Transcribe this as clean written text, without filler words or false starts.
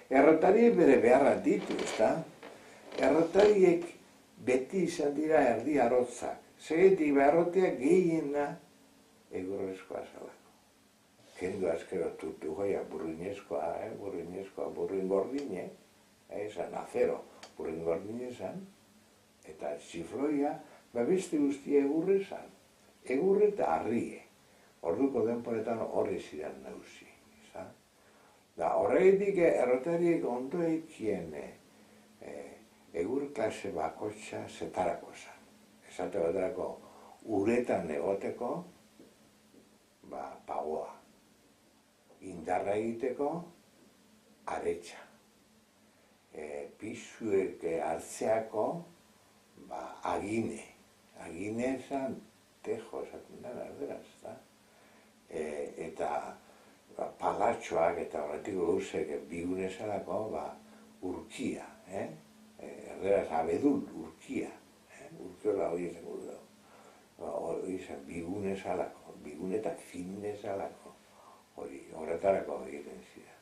Errotariek bere beharra ditu, ezta? Errotariek beti izan dira erdi arrotzak. Segetik beharroteak gehiena egurrezkoa zelako. Kendu azkero tutu goia burruinezkoa, burruin gordine, esan azero, burruin gordine esan, eta txifloia, beste guztia egurre esan. Egurre eta arrie. Orduko denporetan horri zidan nauzi. Da, horregatik errotariek ondo ekien egur klase bakotxa zetarako zan. Esate baterako uretan egoteko, pagoa. Indarra egiteko, aretsa. Pisuek hartzeako, agine. Agine esan, tejo esaten dara, erderaz, da? Eta palatxoak eta horretik gauzek bigunezarako urkia, erderaz abedul urkia, urkiola hori izango du. Hori izan bigunezarako, bigunetak finezarako, hori horretarako egiten ziren.